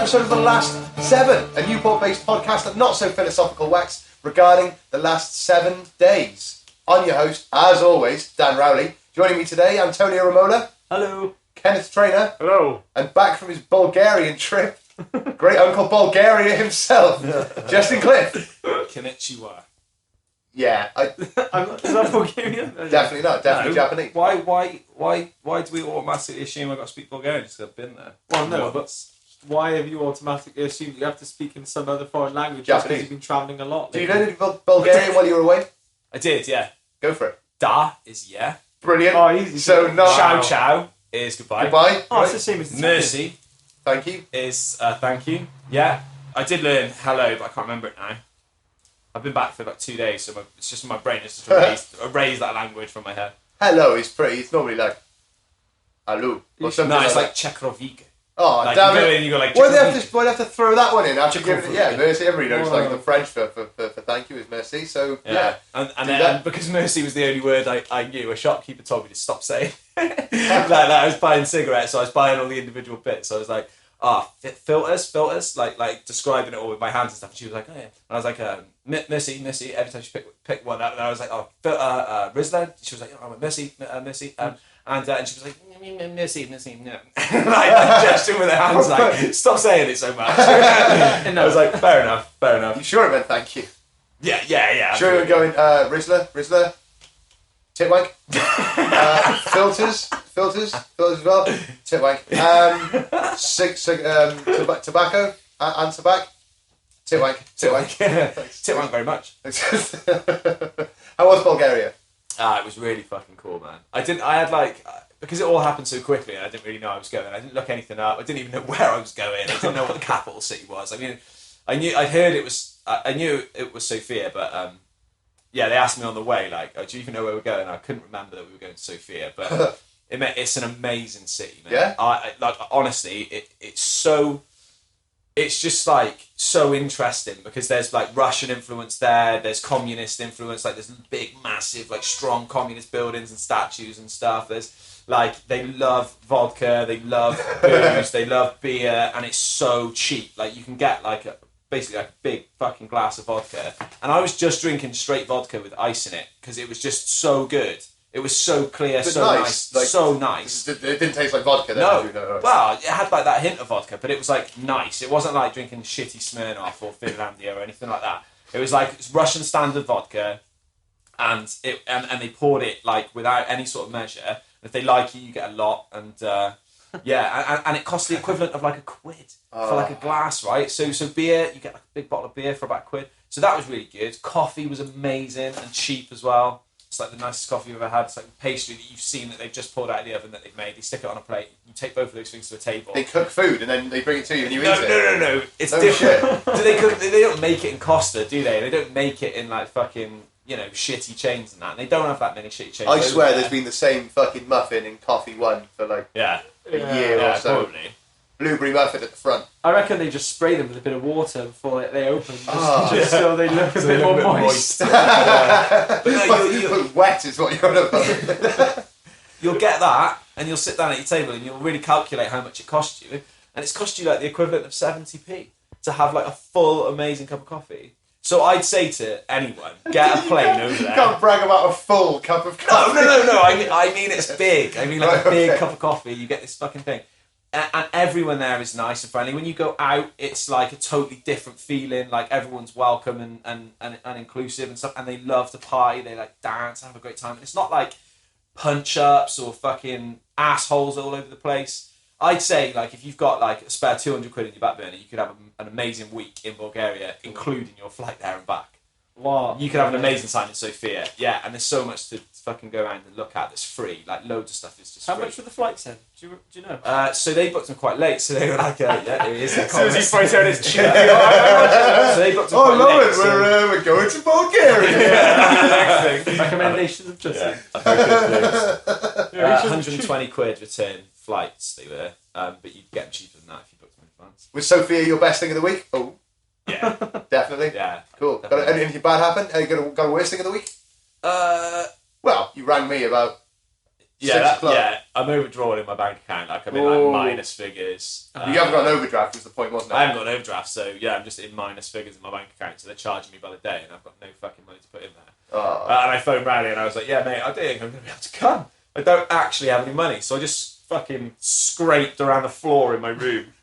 episode of The Last 7, a Newport-based podcast of not-so-philosophical wax regarding the last 7 days. I'm your host, as always, Dan Rowley. Joining me today, Antonio Romola. Hello. Kenneth Trainer. Hello. And back from his Bulgarian trip, great Uncle Bulgaria himself, Justin Cliff. Konnichiwa. Yeah, Is that Bulgarian? definitely not. Definitely Japanese. Why do we automatically assume I've got to speak Bulgarian just because I've been there? Well, no, but why have you automatically assumed you have to speak in some other foreign language just because you've been travelling a lot? Do you know Bulgarian while you were away? I did, yeah. Go for it. Da is yeah. Brilliant. Oh, easy. So, no. Ciao ciao is goodbye. Goodbye. Oh, it's the same as the Mercy Thank you. is thank you. Yeah. I did learn hello, but I can't remember it now. I've been back for like 2 days, so it's just in my brain. It's just erased that language from my head. Hello is pretty. It's normally like hello or something. No, it's like like Chekrovika. oh, Like damn you go it. in and you go like Why do Chekrovika. they have to throw that one in after giving it? Yeah, Chekrovika. mercy. Everybody knows like Whoa. the French for thank you is mercy. So yeah. And because mercy was the only word I knew, a shopkeeper told me to stop saying. like that, I was buying cigarettes, so I was buying all the individual bits. So I was like, filters, like describing it all with my hands and stuff. And she was like, oh yeah. And I was like, mercy. Every time she picked one up, and I was like, Rizzler. She was like, oh, mercy. And she was like, mercy, no. like gesturing with her hands, like, stop saying it so much. And I was like, fair enough. You sure it meant thank you? Yeah. Sure you're going Rizzler, titwank, filters as well, titwank, tobacco and tobacco, titwank. Titwank very much. How was Bulgaria? It was really fucking cool, man. Because it all happened so quickly and I didn't really know I was going. I didn't look anything up. I didn't even know where I was going. I didn't know what the capital city was. I mean, I knew it was Sofia, but yeah, they asked me on the way, like, oh, do you even know where we're going? I couldn't remember that we were going to Sofia, but it's an amazing city, man. Yeah? Honestly, it's just like so interesting because there's like Russian influence there, there's communist influence, like there's big, massive, like strong communist buildings and statues and stuff. There's like, they love vodka, they love booze, they love beer, and it's so cheap. Like you can get like basically like a big fucking glass of vodka, and I was just drinking straight vodka with ice in it because it was just so good. It was so clear, But so nice, like, so nice. It didn't taste like vodka then? No, well, it had like that hint of vodka, but it was like nice. It wasn't like drinking shitty Smirnoff or Finlandia or anything like that. It was like Russian standard vodka, and they poured it like without any sort of measure. If they like you get a lot, and and it cost the equivalent of like £1 for like a glass, right? So beer, you get like a big bottle of beer for about £1. So that was really good. Coffee was amazing and cheap as well. It's like the nicest coffee you've ever had. It's like pastry that you've seen that they've just pulled out of the oven that they've made. They stick it on a plate. You take both of those things to a table. They cook food and then they bring it to you and you eat it? No. It's Oh, different. Do they cook? They don't make it in Costa, do they? They don't make it in like fucking, shitty chains and that. And they don't have that many shitty chains. I swear there's been the same fucking muffin in Coffee One for like a year or so. Probably. Blueberry muffin at the front. I reckon they just spray them with a bit of water before they open, just Oh. so they look a bit more moist. But no, Wet is what you're on about. you'll get that, and you'll sit down at your table, and you'll really calculate how much it costs you, and it's cost you like the equivalent of 70p to have like a full amazing cup of coffee. So I'd say to anyone, get a plane over You there. can't brag about a full cup of coffee. No. I mean it's big. I mean like a big Okay. cup of coffee. You get this fucking thing. And everyone there is nice and friendly. When you go out, it's like a totally different feeling. Like everyone's welcome and inclusive and stuff. And they love to party. They like dance, have a great time. And it's not like punch ups or fucking assholes all over the place. I'd say like if you've got like a spare £200 in your back burner, you could have an amazing week in Bulgaria, including your flight there and back. Wow. You could have an amazing time in Sofia. Yeah, and there's so much to fucking go around and look at that's free. Like loads of stuff is just How free. much were the flights then? Do you know? So they booked them quite late, so they were like, there he is. As soon as he points out his chin. So they booked them Oh, quite love late. it. so- We're going to Bulgaria. Next thing. Recommendations of Justin. 120 quid return flights they were, but you'd get them cheaper than that if you booked them in advance. Was Sophia your best thing of the week? Oh, Yeah, definitely. yeah. Cool. Got anything bad happen? Got a worst thing of the week? Well, you rang me about Yeah, I'm overdrawn in my bank account. Like I'm in like minus figures. You haven't got an overdraft, was the point, wasn't it? I haven't got an overdraft, so yeah, I'm just in minus figures in my bank account. So they're charging me by the day, and I've got no fucking money to put in there. And I phoned Rowley, and I was like, "Yeah, mate, I don't think I'm going to be able to come. I don't actually have any money." So I just fucking scraped around the floor in my room,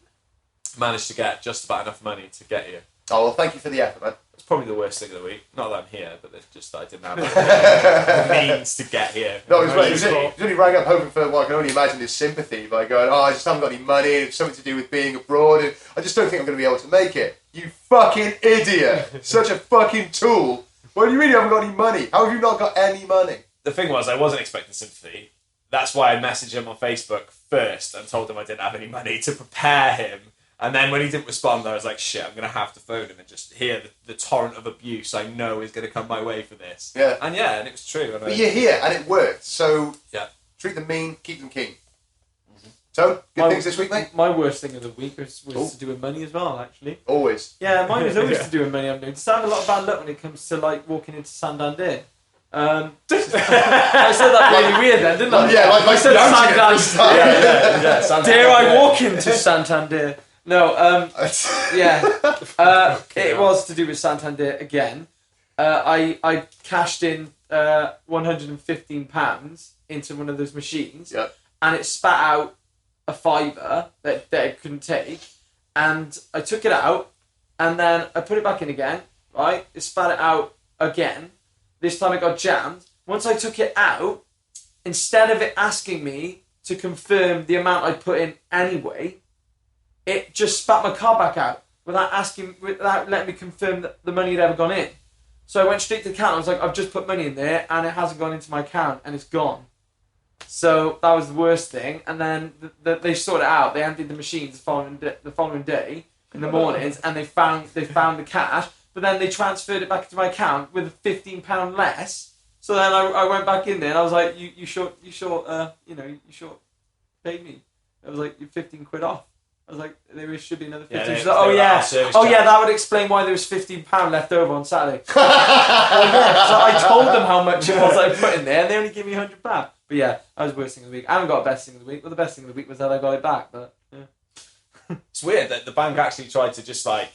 managed to get just about enough money to get here. Oh well, thank you for the effort, man. It's probably the worst thing of the week. Not that I'm here, but it's just that I didn't have the means to get here. No, he was only rang up hoping for what I can only imagine is sympathy by going, I just haven't got any money, it's something to do with being abroad, and I just don't think I'm going to be able to make it. You fucking idiot! Such a fucking tool! Well, you really haven't got any money. How have you not got any money? The thing was, I wasn't expecting sympathy. That's why I messaged him on Facebook first and told him I didn't have any money to prepare him. And then when he didn't respond, I was like, shit, I'm going to have to phone him and just hear the torrent of abuse I know is going to come my way for this. Yeah. And yeah, and it was true. But you're here, and it worked. So yeah, treat them mean, keep them keen. So, good things this week, mate? My worst thing of the week was to do with money as well, actually. Always. Yeah, mine was always to do with money, I've noticed. I have a lot of bad luck when it comes to, like, walking into Santander. I said that really weird then, didn't I? Yeah, like I said Santander. Yeah, Santander. Dare I walk into Santander? No, it was to do with Santander again. I cashed in £115 into one of those machines, and it spat out a fiver that it couldn't take, and I took it out, and then I put it back in again, right? It spat it out again. This time it got jammed. Once I took it out, instead of it asking me to confirm the amount I put in anyway, it just spat my card back out without letting me confirm that the money had ever gone in. So I went straight to the account. I was like, I've just put money in there and it hasn't gone into my account and it's gone. So that was the worst thing. And then they sorted it out. They emptied the machines the following day in the mornings, and they found the cash. But then they transferred it back into my account with £15 less. So then I went back in there and I was like, you short paid me. I was like, you're 15 quid off. I was like, there should be another 15. She's like, that would explain why there was £15 left over on Saturday. So I told them how much it was I put in there, and they only gave me £100. But yeah, that was the worst thing of the week. I haven't got a best thing of the week. Well, the best thing of the week was that I got it back. But yeah, it's weird that the bank actually tried to just like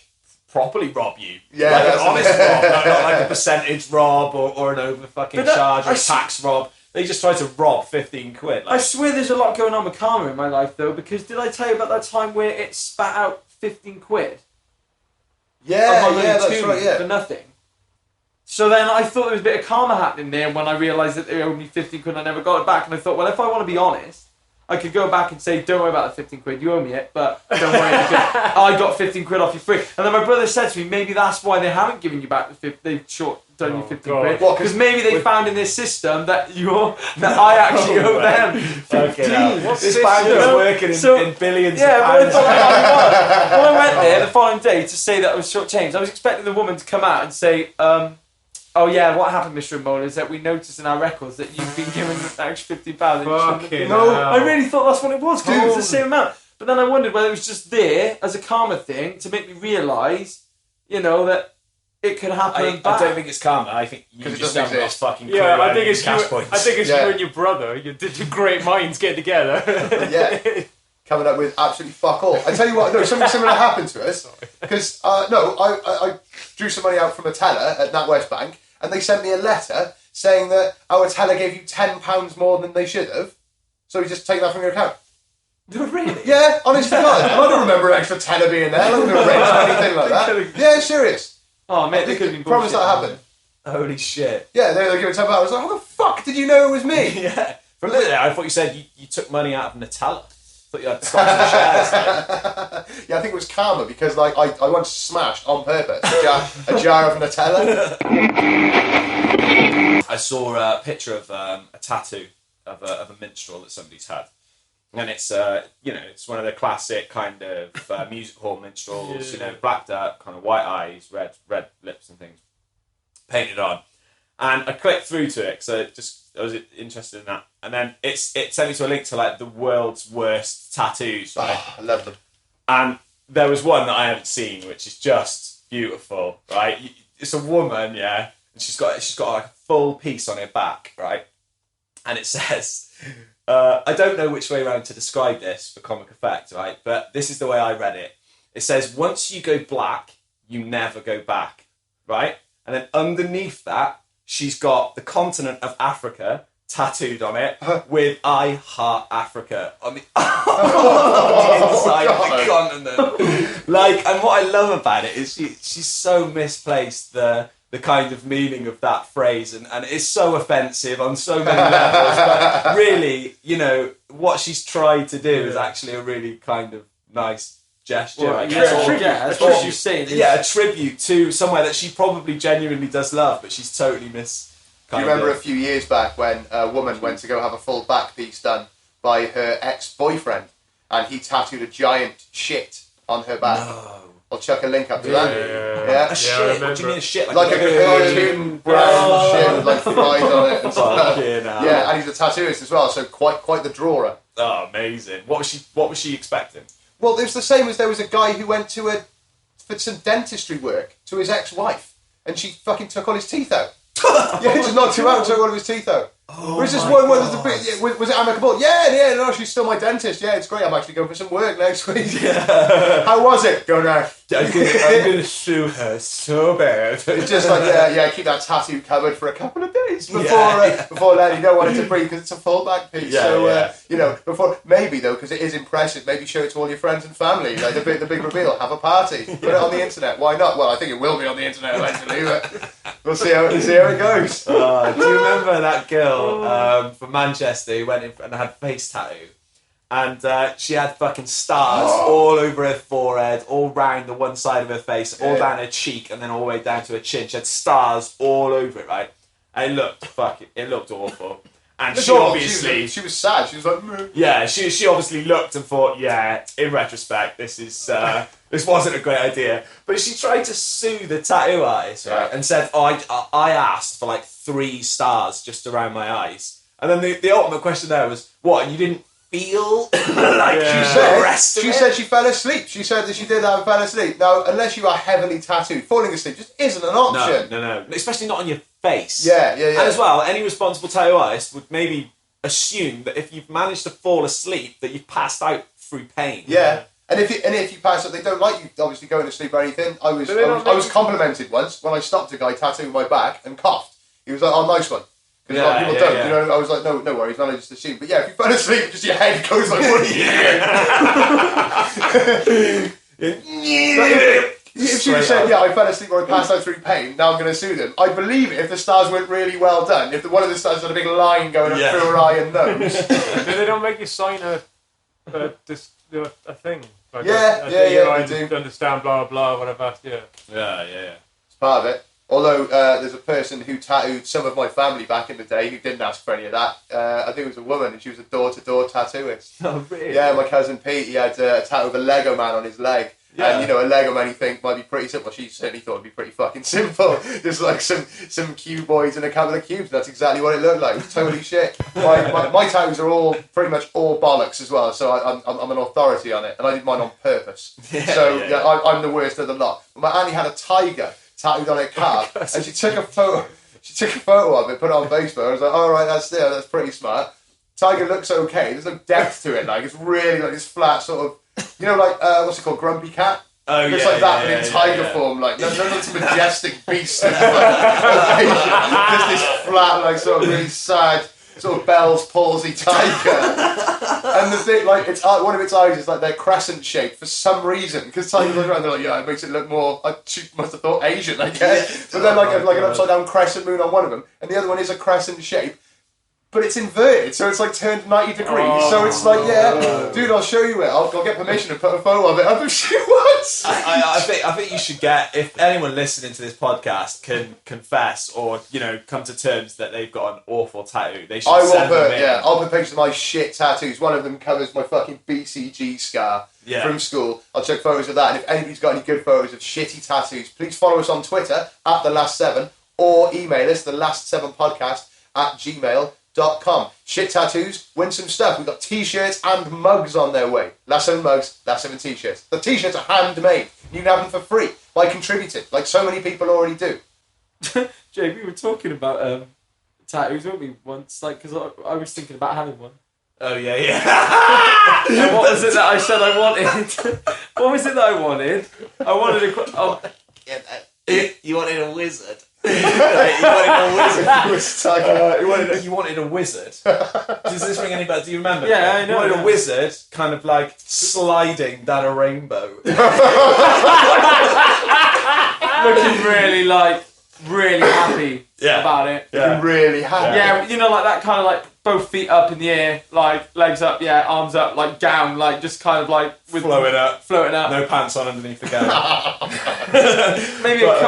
properly rob you. Yeah, like an honest rob, not like a percentage rob or an over fucking charge or a tax rob. They just tried to rob 15 quid. Like. I swear there's a lot going on with karma in my life, though, because did I tell you about that time where it spat out 15 quid? Yeah, that's right, yeah. For nothing. So then I thought there was a bit of karma happening there when I realised that they owed me 15 quid and I never got it back. And I thought, well, if I want to be honest, I could go back and say, don't worry about the 15 quid, you owe me it, but don't worry, because I got 15 quid off you free. And then my brother said to me, maybe that's why they haven't given you back they've done you 15 quid. Because maybe they found in their system that I actually owe them 15. This bank is working in billions of pounds. When I went there the following day to say that I was short-changed, I was expecting the woman to come out and say, oh yeah, what happened, Mr. Imola, is that we noticed in our records that you've been given an extra £15. No, I really thought that's what it was, because it was the same amount. But then I wondered whether it was just there as a karma thing to make me realise, that it could happen back. I don't think it's karma. I think you just haven't got a fucking clue. I think it's cash points. I think it's you and your brother. You did two great minds get together. Yeah. Coming up with absolutely fuck all. I tell you what, something similar happened to us. Because, I drew some money out from a teller at NatWest Bank, and they sent me a letter saying that our teller gave you £10 more than they should have, so you just take that from your account. Really? Yeah, honest to God. I don't remember an extra teller being there. I don't remember rent or anything like that. Yeah, serious. Oh, mate, they could have been promise that happened. Holy shit. Yeah, they were giving £10. I was like, how the fuck did you know it was me? Yeah. For a little bit, I thought you said you took money out of Nutella. I thought you had stocks and shares. Like. Yeah, I think it was karma because I once smashed on purpose a jar of Nutella. I saw a picture of a tattoo of a minstrel that somebody's had. And it's it's one of the classic kind of music hall minstrels, blacked out, kind of white eyes, red lips and things, painted on. And I clicked through to it because I was interested in that. And then it sent me to a link to like the world's worst tattoos. Right? Oh, I love them. And there was one that I haven't seen, which is just beautiful. Right, it's a woman, and she's got like a full piece on her back, right, and it says, I don't know which way around to describe this for comic effect, right? But this is the way I read it. It says, once you go black, you never go back, right? And then underneath that, she's got the continent of Africa tattooed on it with I Heart Africa on the, on the inside of the continent. Like, and what I love about it is she's so misplaced the kind of meaning of that phrase, and it's so offensive on so many levels, but really, you know, what she's tried to do is actually a really kind of nice gesture. Well, I guess. that's what she's saying. Yeah, a tribute to somewhere that she probably genuinely does love, but she's totally Do you remember a few years back when a woman went to go have a full back piece done by her ex-boyfriend, and he tattooed a giant shit on her back? No. I'll chuck a link up to that. Yeah. A shit? What do you mean a shit? Like a cartoon brown shit with like flies on it and stuff. Yeah, and he's a tattooist as well, so quite the drawer. Oh, amazing. What was she expecting? Well, it was the same as there was a guy who went for some dentistry work to his ex-wife, and she fucking took all his teeth out. Yeah, just knocked him out and took all of his teeth out. Oh, was it amicable? Yeah, no, she's still my dentist. Yeah, it's great. I'm actually going for some work next week. How was it? Go now. I'm going to sue her so bad. It's just like, yeah, keep that tattoo covered for a couple of days before letting you don't want it to breathe because it's a full back piece. You know, before maybe though, because it is impressive, maybe show it to all your friends and family. Like the big reveal, have a party, put it on the internet. Why not? Well, I think it will be on the internet eventually, but we'll see how it goes. Do you remember that girl from Manchester who went in and had a face tattoo? And she had fucking stars all over her forehead, all round the one side of her face, all down her cheek, and then all the way down to her chin. She had stars all over it, right? And it looked awful. And she obviously... She was sad. She was like... Meh. Yeah, she obviously looked and thought, yeah, in retrospect, this wasn't a great idea. But she tried to sue the tattoo artist, right? And said, I asked for like 3 stars just around my eyes. And then the ultimate question there was, what, and you didn't feel like she said she fell asleep. She said that she did that and fell asleep. Now, unless you are heavily tattooed, falling asleep just isn't an option. No. Especially not on your face. Yeah. And as well, any responsible tattoo artist would maybe assume that if you've managed to fall asleep, that you've passed out through pain. Yeah. And if you pass out, they don't like you obviously going to sleep or anything. I was complimented once when I stopped a guy tattooing my back and coughed. He was like, "Oh, nice one." Because a lot of people don't, you know. I was like, no worries, man. I just assumed. But yeah, if you fell asleep, just your head goes like, what are you doing? If she said, I fell asleep or I passed out through pain, now I'm going to sue them. I believe it if the stars weren't really well done. If one of the stars had a big line going up through her eye and nose. They don't make you sign a thing. Like they do. Understand, blah, blah, whatever. Yeah. It's part of it. Although there's a person who tattooed some of my family back in the day who didn't ask for any of that. I think it was a woman, and she was a door-to-door tattooist. Oh, really? Yeah, my cousin Pete, he had a tattoo of a Lego man on his leg. Yeah. And, you know, a Lego man you think might be pretty simple. She certainly thought it'd be pretty fucking simple. Just like some cuboids and a couple of cubes. That's exactly what it looked like. It was totally shit. My tattoos are all pretty much all bollocks as well, so I'm an authority on it. And I did mine on purpose. I'm the worst of the lot. But my auntie had a tiger tattooed on her calf, and she took a photo of it, put it on Facebook. I was like, all right, that's pretty smart. Tiger looks okay. There's no depth to it. Like it's really like this flat sort of, you know, like what's it called, Grumpy Cat. Oh, looks like that, but in tiger form. Like no, this majestic beast. Just this flat, like sort of really sad, sort of Bell's palsy tiger. And the thing, like, it's one of its eyes is like they're crescent shaped for some reason. Because tigers look around, they're like, it makes it look more. She must have thought Asian, I guess. But then like an upside down crescent moon on one of them, and the other one is a crescent shape. But it's inverted, so it's like turned 90 degrees. So it's like, dude, I'll show you it. I'll get permission to put a photo of it up if she wants. I think you should get, if anyone listening to this podcast can confess or, you know, come to terms that they've got an awful tattoo, they should send them in. I'll put pictures of my shit tattoos. One of them covers my fucking BCG scar from school. I'll check photos of that. And if anybody's got any good photos of shitty tattoos, please follow us on Twitter @TheLast7 or email us thelast7podcast@gmail.com. Shit tattoos, win some stuff. We've got t-shirts and mugs on their way. Last 7 mugs, last 7 t-shirts. The t-shirts are handmade. You can have them for free by contributing, like so many people already do. Jay, we were talking about tattoos, weren't we, once? Like, because I was thinking about having one. Oh yeah, yeah. And what was it that I said I wanted? What was it that I wanted? I wanted a. You wanted a wizard. You wanted a wizard. Does this ring any bells? Do you remember? Yeah, I know. You wanted a wizard, kind of like sliding down a rainbow. Looking really happy about it. Yeah. Really happy. Yeah, you know, like that kind of like both feet up in the air, like legs up, arms up, like down, like just kind of like with floating up. No No pants on underneath the gown. maybe a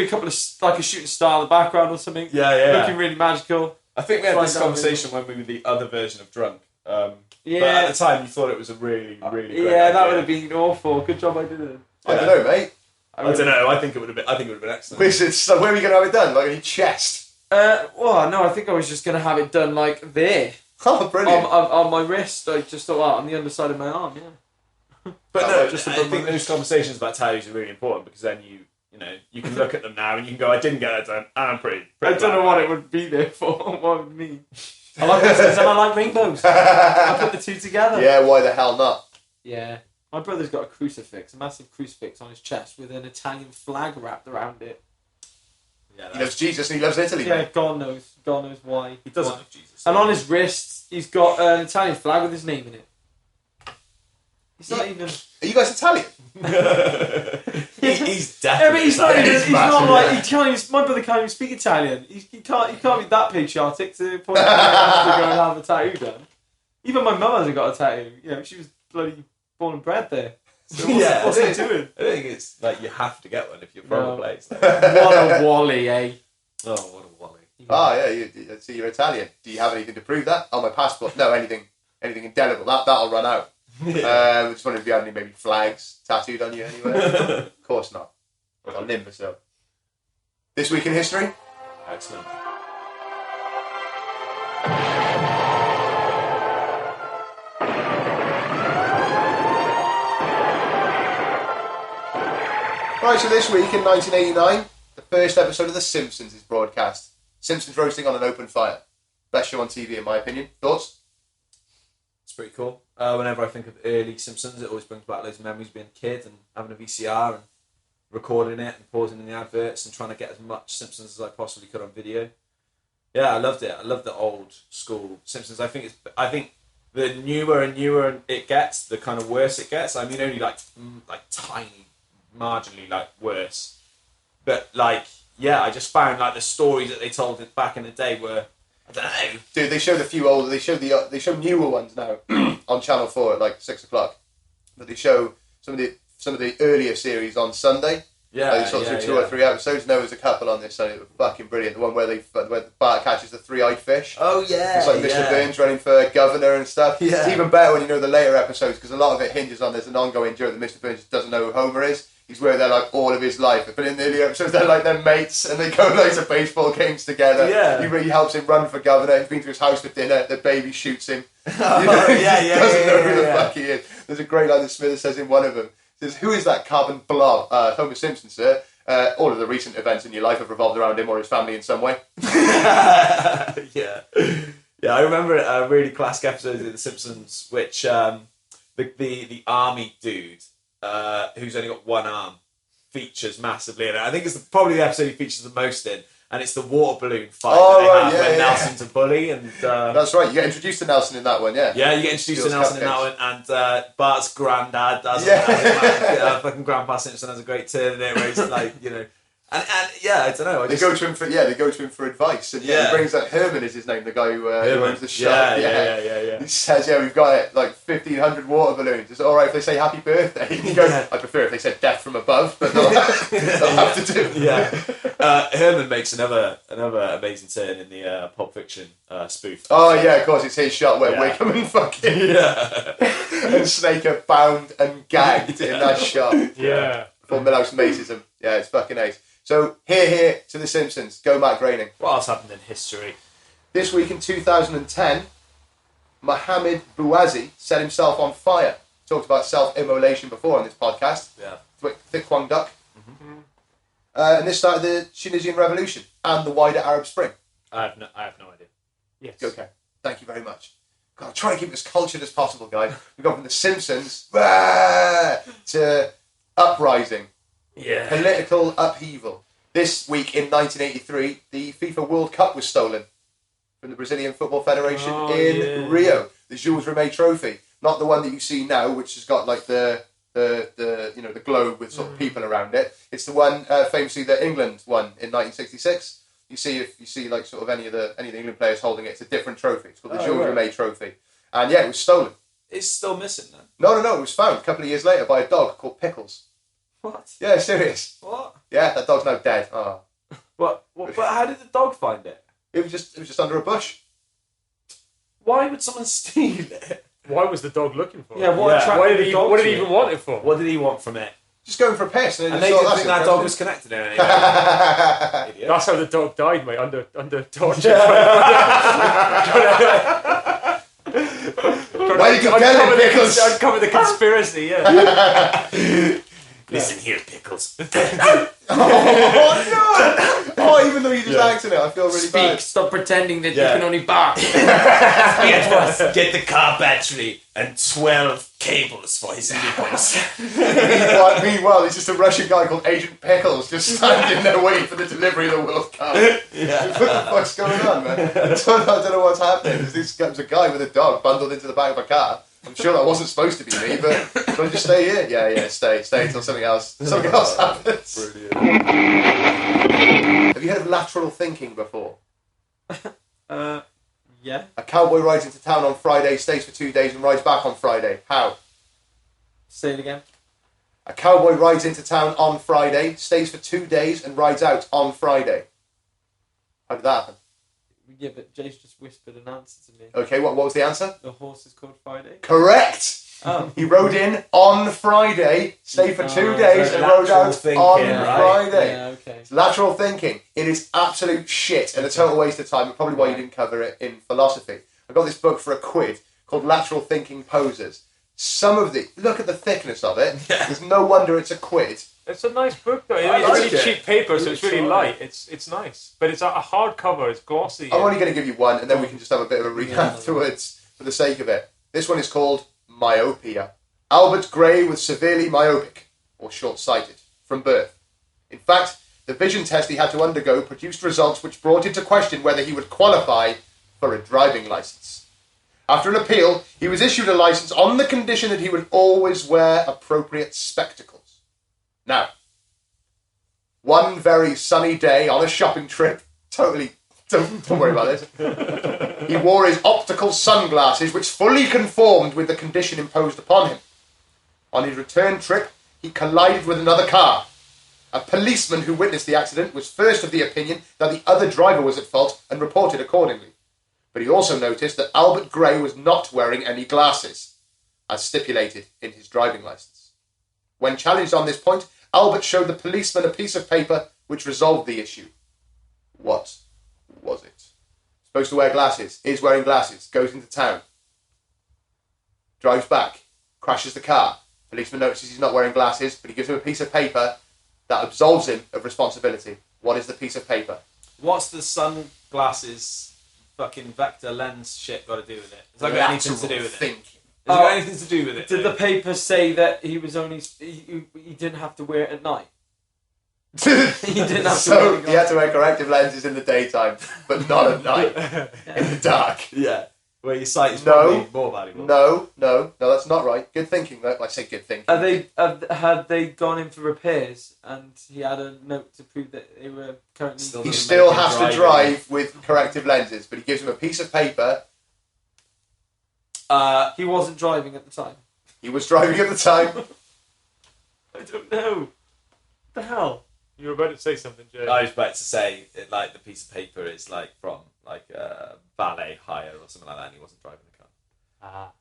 couple of like a shooting star in the background or something. Yeah. Looking really magical. I think we had this Slide down conversation when we were the other version of drunk. Yeah. But at the time, you thought it was a really, really great Yeah, that idea. would have been awful. Good job I did it. I don't know, mate. I don't know. I think it would have been excellent. Wizards. So where are we going to have it done? Like in your chest? Well, no, I think I was just gonna have it done like there Oh, brilliant. on my wrist. I just thought on the underside of my arm. Yeah. But Oh, no, right, just I above think my those conversations about tattoos are really important because then you can look at them now and you can go, I didn't get that done, and I'm pretty I don't know glad. what it would be there for. What it would mean? I like wizards and I like rainbows. I put the two together. Yeah, why the hell not? Yeah. My brother's got a crucifix, a massive crucifix on his chest with an Italian flag wrapped around it. Yeah, He loves Jesus and he loves Italy, Yeah, mate. God knows why. he doesn't Why. love Jesus. And on his wrist, he's got an Italian flag with his name in it. He's not even. Are you guys Italian? He's Yeah, definitely. but he's not even. He's He's not massive, like yeah. he can't. Even, my brother can't even speak Italian. He can't. He can't be that patriotic to the point where he has to go and have a tattoo done. Even my mum hasn't got a tattoo. You know, she was bloody born and bred there. So what's he doing? I don't think it's like you have to get one if you're from No. a place. Like, What a wally, eh? oh, what a wally. Ah, yeah, you see you're Italian. Do you have anything to prove that? On my passport? No, anything indelible. That'll run out. I just wondered if you had any maybe flags tattooed on you anywhere. Of course not. I've got an imbecile. This week in history? Excellent. Right, so this week in 1989, the first episode of The Simpsons is broadcast. Simpsons roasting on an open fire. Best show on TV in my opinion. Thoughts? It's pretty cool. Whenever I think of early Simpsons, it always brings back loads of memories being a kid and having a VCR and recording it and pausing in the adverts and trying to get as much Simpsons as I possibly could on video. Yeah, I loved it. I loved the old school Simpsons. I think the newer and newer it gets, the kind of worse it gets. I mean, only like tiny, marginally like worse. But like, yeah, I just found like the stories that they told back in the day were, I don't know. Dude, they show the few old. They show newer ones now on Channel 4 at like 6 o'clock. But they show some of the earlier series on Sunday. Yeah, Like, you saw through 2 or 3 episodes. And there was a couple on this Sunday that were fucking brilliant. The one where Bart catches the 3-eyed fish. Oh yeah, It's like Mr. Burns running for governor and stuff. Yeah. It's even better when you know the later episodes because a lot of it hinges on there's an ongoing joke that Mr. Burns doesn't know who Homer is. He's where they're like all of his life. But in the earlier episodes, they're like their mates and they go like to baseball games together. Yeah. He really helps him run for governor. He's been to his house for dinner. The baby shoots him. Oh, You know, he yeah, doesn't know who the yeah. fuck he is. There's a great line that Smithers says in one of them. He says, "Who is that carbon blob?" Homer Simpson, sir. All of the recent events in your life have revolved around him or his family in some way. Yeah, I remember a really classic episode of The Simpsons, which the army dude who's only got one arm features massively in it. I think it's probably the episode he features the most in, and it's the water balloon fight Oh, that they right, have yeah, when yeah. Nelson's a bully, and That's right. You get introduced to Nelson in that one, yeah. yeah, you get introduced Steals to Nelson in cupcakes. that one, and Bart's granddad does Yeah. fucking Grandpa Simpson has a great turn in it where he's like, and yeah, I don't know. They go to him for advice, and Yeah. he brings that Herman is his name, the guy who owns the shop. Yeah. He says, "Yeah, we've got it, like 1,500 water balloons. Is it all right if they say happy birthday?" And he goes, "I prefer if they said death from above, but they'll have to do." Yeah. Herman makes another amazing turn in the Pulp Fiction spoof. Oh yeah, of course, it's his shot where Yeah. Wickham and fucking Yeah. and Snake are bound and gagged in that shot. Yeah. Before Milhouse maces him. Yeah, it's fucking ace. So here to The Simpsons. Go Matt Groening. What else happened in history? This week in 2010, Mohammed Bouazi set himself on fire. Talked about self-immolation before on this podcast. Yeah. Thick Kwang Duck. And this started the Tunisian Revolution and the wider Arab Spring. I have no idea. Yes. Okay, thank you very much. God, try to keep it as cultured as possible, guys. We've gone from The Simpsons to uprising. Yeah. Political upheaval. This week in 1983, the FIFA World Cup was stolen from the Brazilian Football Federation in Rio. The Jules Rimet Trophy, not the one that you see now, which has got like the globe with sort of people around it. It's the one famously that England won in 1966. You see like sort of any of the England players holding it. It's a different trophy. It's called the Jules Rimet Trophy, and yeah, it was stolen. It's still missing then. No. It was found a couple of years later by a dog called Pickles. What? Yeah, serious. What? Yeah, that dog's now dead. Oh. What? But how did the dog find it? It was just under a bush. Why would someone steal it? Why was the dog looking for it? Yeah, what did he even want it for? What did he want from it? Just going for a piss. And they didn't think that dog was connected in any way. That's how the dog died, mate, under torture. Why did you tell him, Pickles? Uncover the conspiracy, yeah. Listen here, Pickles. Oh no! Oh, even though you just acted it, I feel really bad. Stop pretending that you can only bark. Get the car battery and 12 cables for his nipples. Meanwhile, it's just a Russian guy called Agent Pickles just standing there waiting for the delivery of the World Cup. Yeah. What the fuck's going on, man? I don't know what's happening. There's a guy with a dog bundled into the back of a car. I'm sure that wasn't supposed to be me, but do I just stay here? Yeah, stay until something else happens. Brilliant. Have you heard of lateral thinking before? Yeah. A cowboy rides into town on Friday, stays for 2 days and rides back on Friday. How? Say it again. A cowboy rides into town on Friday, stays for 2 days and rides out on Friday. How did that happen? Yeah, but Jace just whispered an answer to me. Okay, what was the answer? The horse is called Friday. Correct! Oh. He rode in on Friday, stayed for 2 days and rode out on Friday. Yeah, okay. It's lateral thinking. It is absolute shit and a total waste of time, and probably why you didn't cover it in philosophy. I got this book for a quid called Lateral Thinking Posers. Look at the thickness of it. There's no wonder it's a quid. It's a nice book, though. I It's like really it. cheap paper, so it's really light. It's nice, but it's a hard cover. It's glossy. I'm only going to give you one, and then we can just have a bit of a read afterwards for the sake of it. This one is called Myopia. Albert Gray was severely myopic, or short-sighted, from birth. In fact, the vision test he had to undergo produced results which brought into question whether he would qualify for a driving licence. After an appeal, he was issued a licence on the condition that he would always wear appropriate spectacles. Now, one very sunny day on a shopping trip, don't worry about this, he wore his optical sunglasses which fully conformed with the condition imposed upon him. On his return trip, he collided with another car. A policeman who witnessed the accident was first of the opinion that the other driver was at fault and reported accordingly. But he also noticed that Albert Gray was not wearing any glasses, as stipulated in his driving licence. When challenged on this point, Albert showed the policeman a piece of paper which resolved the issue. What was it? Supposed to wear glasses, is wearing glasses, goes into town, drives back, crashes the car. Policeman notices he's not wearing glasses, but he gives him a piece of paper that absolves him of responsibility. What is the piece of paper? What's the sunglasses fucking vector lens shit got to do with it? Has that got anything to do with it? Has it got anything to do with it? Did the paper say that he was only he didn't have to wear it at night? He didn't have to wear he had to wear corrective lenses in the daytime, but not at night, in the dark. Yeah. Where your sight is probably more valuable. No, that's not right. Good thinking, though. I say good thinking. Had they gone in for repairs and he had a note to prove that they were currently... He still has to drive with corrective lenses, but he gives him a piece of paper. He wasn't driving at the time. He was driving at the time. I don't know. What the hell? You were about to say something, Jay. I was about to say, like, the piece of paper is like from valet hire or something like that, and he wasn't driving the car. Ah.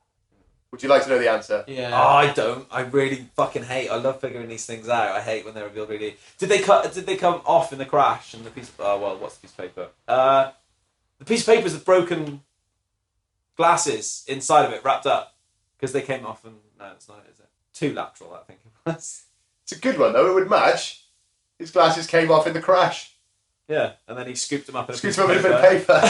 Would you like to know the answer? Yeah. Oh, I don't. I really fucking hate. I love figuring these things out. I hate when they're revealed really. Did they come off in the crash? And the piece. Oh well, what's the piece of paper? The piece of paper is with broken glasses inside of it, wrapped up, because they came off. And no, it's not. Is it? Too lateral, I think it was. It's a good one, though. It would match. His glasses came off in the crash. Yeah, and then he scooped them up in a Scooped piece him of up in a bit of paper.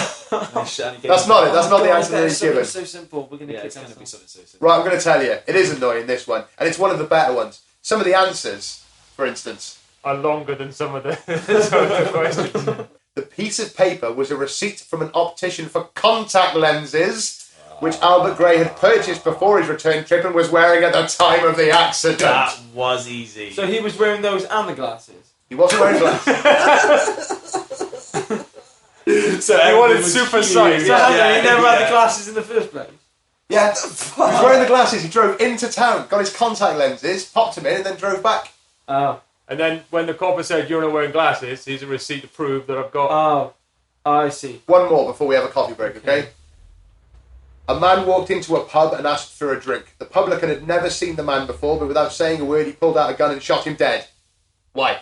and he gave That's them- not it. That's not the God, answer that he's something given. so simple. We're gonna Yeah, kick it's going to be ourselves. something so simple. Right, I'm going to tell you. It is annoying, this one. And it's one of the better ones. Some of the answers, for instance. Are longer than some of the, some of the questions. The piece of paper was a receipt from an optician for contact lenses, which Albert Gray had purchased before his return trip and was wearing at the time of the accident. That was easy. So he was wearing those and the glasses. He wasn't wearing glasses. So He wanted everything was super huge. sight. So hang on, he never had the yeah. glasses in the first place. Yeah, he was wearing the glasses. He drove into town, got his contact lenses, popped them in, and then drove back. Oh. And then when the copper said you're not wearing glasses, here's a receipt to prove that I've got. Oh. I see. One more before we have a coffee break, okay? A man walked into a pub and asked for a drink. The publican had never seen the man before, but without saying a word, he pulled out a gun and shot him dead. Why?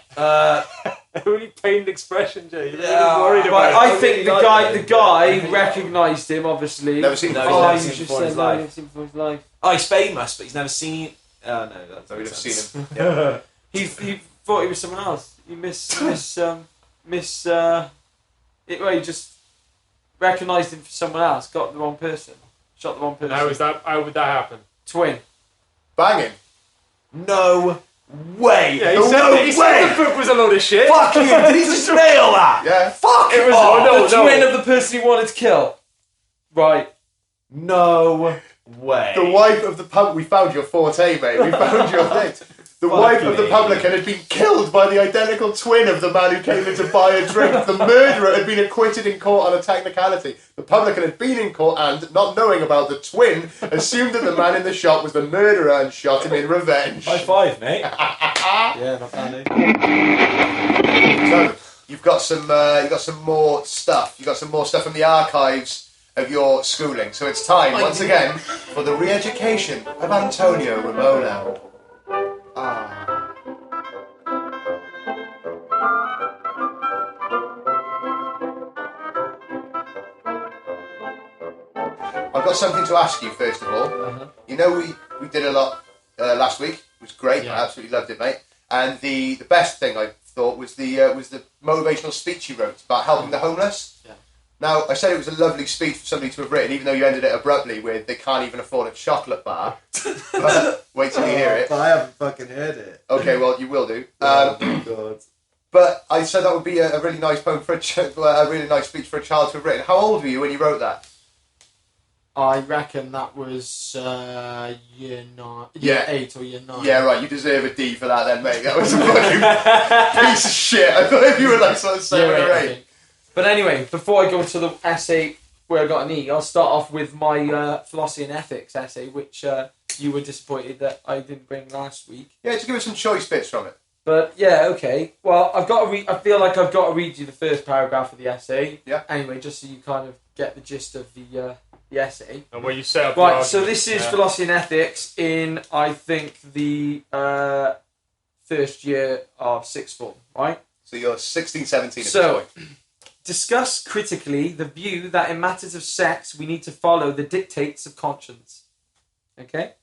Really pained expression, Jay. You're Yeah, really worried Well, about I it. think the guy recognised him, obviously. Never seen him No, before. he's Oh, never you seen should him before in say his no, life. never seen him before in his life. Oh, he's famous, but he's never seen. Oh no, that's So we'd have seen him. He thought he was someone else. He he just recognised him for someone else, got the wrong person, shot the wrong person. How would that happen? Twin. Banging. No way. Yeah, he no said way. the book was a load of shit. Fuck you! Did he just nail that? Yeah. Fuck It was- off. no, the twin of the person he wanted to kill. Right. No way. The wife of the pub. We found your forte, mate. We found your thing. The wife of the me. publican had been killed by the identical twin of the man who came in to buy a drink. The murderer had been acquitted in court on a technicality. The publican had been in court and, not knowing about the twin, assumed that the man in the shop was the murderer and shot him in revenge. High five, mate. Yeah, not bad. So, you've got some more stuff. You've got some more stuff from the archives of your schooling. So it's time, once again, for the re-education of Antonio Ramona. I've got something to ask you first of all. Uh-huh. You know we did a lot last week. It was great. Yeah. I absolutely loved it, mate. And the best thing I thought was the motivational speech you wrote about helping the homeless. Yeah. Now I said it was a lovely speech for somebody to have written, even though you ended it abruptly with they can't even afford a chocolate bar. But wait till you hear it. But I haven't fucking heard it. Okay, well you will do. Oh my god. But I said that would be a really nice poem for a really nice speech for a child to have written. How old were you when you wrote that? I reckon that was year 9, Yeah. year 8 or year 9. Yeah, right. You deserve a D for that, then, mate. That was a fucking piece of shit. I thought if you were like sort of 7 Year or 8, I 8. think. But anyway, before I go to the essay where I got an E, I'll start off with my philosophy and ethics essay, which you were disappointed that I didn't bring last week. Yeah, just give us some choice bits from it. But yeah, okay. Well, I've got to read. I feel like I've got to read you the first paragraph of the essay. Yeah. Anyway, just so you kind of get the gist of the essay. And where you set up Right. your So argument. this is Yeah. philosophy and ethics in I think the first year of sixth form. Right. So you're 16, 17 at So- this point. Discuss critically the view that in matters of sex we need to follow the dictates of conscience. Okay?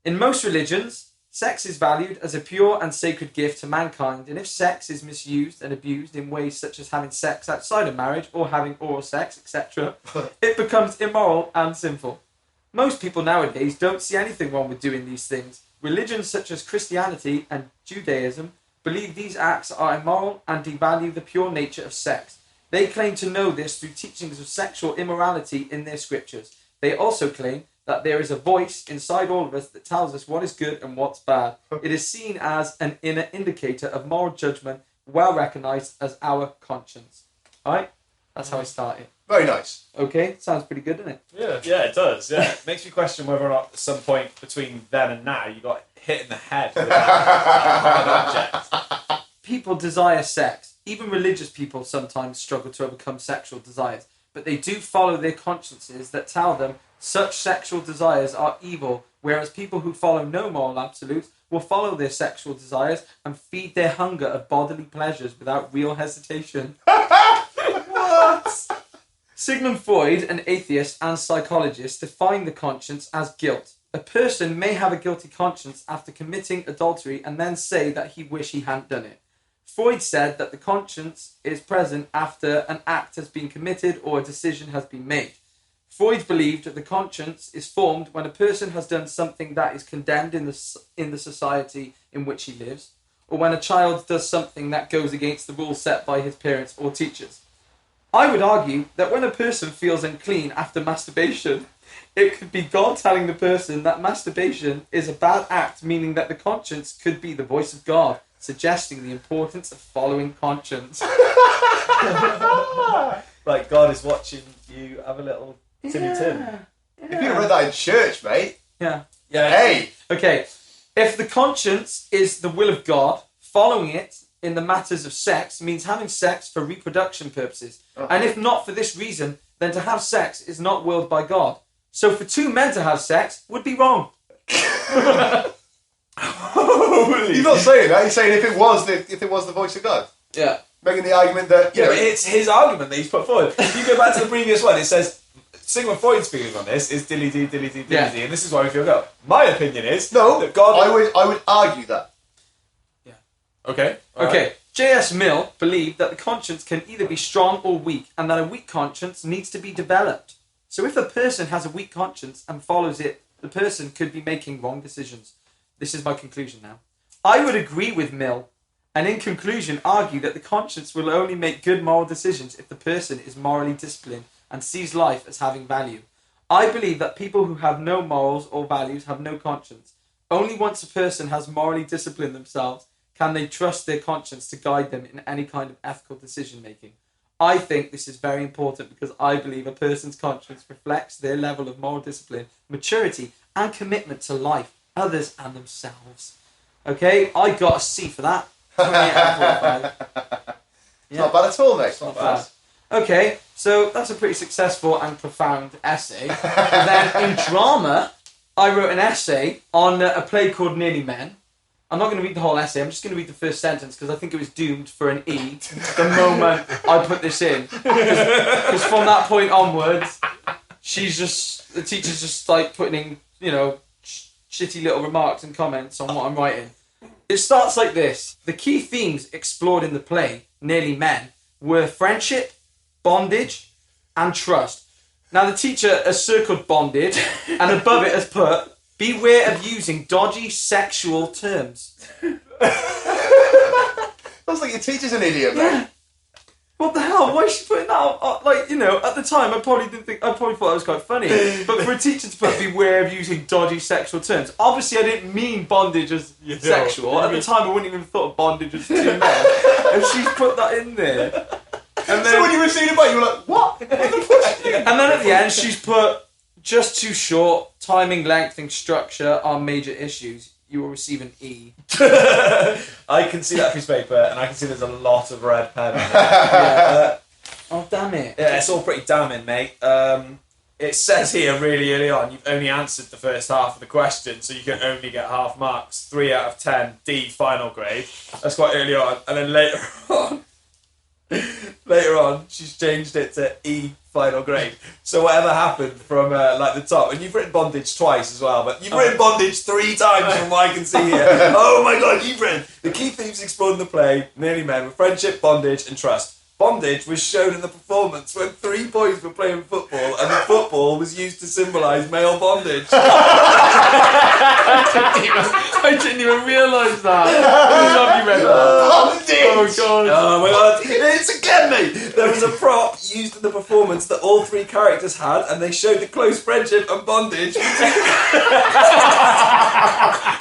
In most religions, sex is valued as a pure and sacred gift to mankind, and if sex is misused and abused in ways such as having sex outside of marriage or having oral sex, etc., it becomes immoral and sinful. Most people nowadays don't see anything wrong with doing these things. Religions such as Christianity and Judaism believe these acts are immoral and devalue the pure nature of sex. They claim to know this through teachings of sexual immorality in their scriptures. They also claim that there is a voice inside all of us that tells us what is good and what's bad. It is seen as an inner indicator of moral judgment, well recognised as our conscience. Alright? That's how I started. Very nice. Okay? Sounds pretty good, doesn't it? Yeah. Yeah, it does. Yeah, it makes me question whether or not at some point between then and now you got hit in the head with an object. People desire sex. Even religious people sometimes struggle to overcome sexual desires, but they do follow their consciences that tell them such sexual desires are evil, whereas people who follow no moral absolutes will follow their sexual desires and feed their hunger of bodily pleasures without real hesitation. What? Sigmund Freud, an atheist and psychologist, defined the conscience as guilt. A person may have a guilty conscience after committing adultery and then say that he wish he hadn't done it. Freud said that the conscience is present after an act has been committed or a decision has been made. Freud believed that the conscience is formed when a person has done something that is condemned in the society in which he lives, or when a child does something that goes against the rules set by his parents or teachers. I would argue that when a person feels unclean after masturbation, it could be God telling the person that masturbation is a bad act, meaning that the conscience could be the voice of God, suggesting the importance of following conscience. Like God is watching you have a little Timmy Tim. If you'd have read that in church, mate. Yeah. Hey! Okay. If the conscience is the will of God, following it in the matters of sex means having sex for reproduction purposes. And if not for this reason, then to have sex is not willed by God. So for two men to have sex would be wrong. You're not saying that. You're saying if it was the voice of God. Yeah. Making the argument that Yeah, but it's his argument that he's put forward. If you go back to the previous one, it says Sigmund Freud's feeling on this is dilly dee, and this is why we feel God. My opinion is that God. I would argue that. Yeah. Okay. Okay. J.S. Mill believed that the conscience can either be strong or weak, and that a weak conscience needs to be developed. So if a person has a weak conscience and follows it, the person could be making wrong decisions. This is my conclusion now. I would agree with Mill, and in conclusion argue that the conscience will only make good moral decisions if the person is morally disciplined and sees life as having value. I believe that people who have no morals or values have no conscience. Only once a person has morally disciplined themselves can they trust their conscience to guide them in any kind of ethical decision making. I think this is very important because I believe a person's conscience reflects their level of moral discipline, maturity, and commitment to life, others, and themselves. Okay, I got a C for that. 28 out of 45. It's not bad at all, mate. It's not bad. Okay, so that's a pretty successful and profound essay. And then in drama, I wrote an essay on a play called Nearly Men. I'm not going to read the whole essay, I'm just going to read the first sentence because I think it was doomed for an E the moment I put this in. Because from that point onwards, the teacher's just like putting in, shitty little remarks and comments on what I'm writing. It starts like this. The key themes explored in the play, Nearly Men, were friendship, bondage, and trust. Now the teacher has circled bondage, and above it has put, beware of using dodgy sexual terms. Sounds like your teacher's an idiot, man. What the hell? Why is she putting that on? At the time, I probably thought it was quite funny. But for a teacher to put beware of using dodgy sexual terms, obviously I didn't mean bondage as sexual. At the time, I wouldn't even have thought of bondage as two men. And she's put that in there. And then, so when you were seeing it back, you were like, what? And then at the end, she's put, just too short, timing, length, and structure are major issues. You will receive an E. I can see that piece of paper, and I can see there's a lot of red pen on it. Oh, damn it. Yeah, it's all pretty damning, mate. It says here really early on, you've only answered the first half of the question, so you can only get half marks. 3 out of 10, D, final grade. That's quite early on. And then later on, she's changed it to E, final grade. So whatever happened from the top, and you've written bondage twice as well, but you've written bondage 3 times from what I can see here. Oh my god, you've written the key themes explored in the play Nearly Men were friendship, bondage, and trust. Bondage was shown in the performance when 3 boys were playing football, and the football was used to symbolise male bondage. I didn't even realise that. I love you read that. Bondage! Oh god. Oh my god, it's again, mate! There was a prop used in the performance that all 3 characters had, and they showed the close friendship and bondage.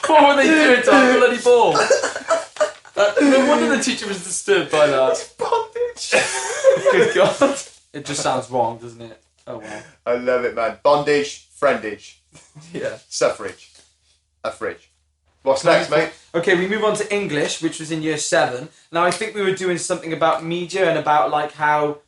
What were they doing to that bloody ball? No wonder the teacher was disturbed by that. Bondage! Good god. It just sounds wrong, doesn't it? Oh wow. I love it, man. Bondage, friendage, Yeah. suffrage, a fridge. What's next, mate? Okay, we move on to English, which was in year 7. Now I think we were doing something about media and about like how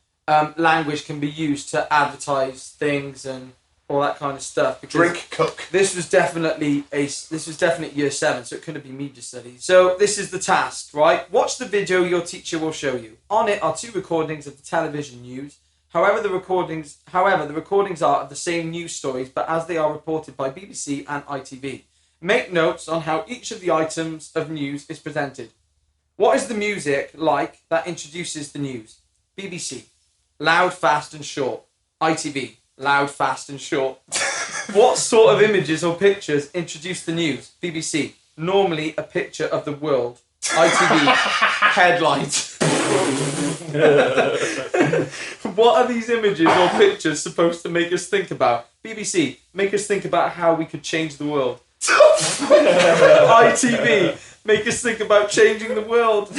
language can be used to advertise things and all that kind of stuff. Because Drink, cook. This was definitely year 7, so it couldn't be media studies. So this is the task, right? Watch the video your teacher will show you. On it are 2 recordings of the television news. However, the recordings are of the same news stories, but as they are reported by BBC and ITV. Make notes on how each of the items of news is presented. What is the music like that introduces the news? BBC. Loud, fast and short. ITV. Loud, fast and short. What sort of images or pictures introduce the news? BBC. Normally a picture of the world. ITV. Headlines. What are these images or pictures supposed to make us think about? BBC. Make us think about how we could change the world. ITV. Make us think about changing the world.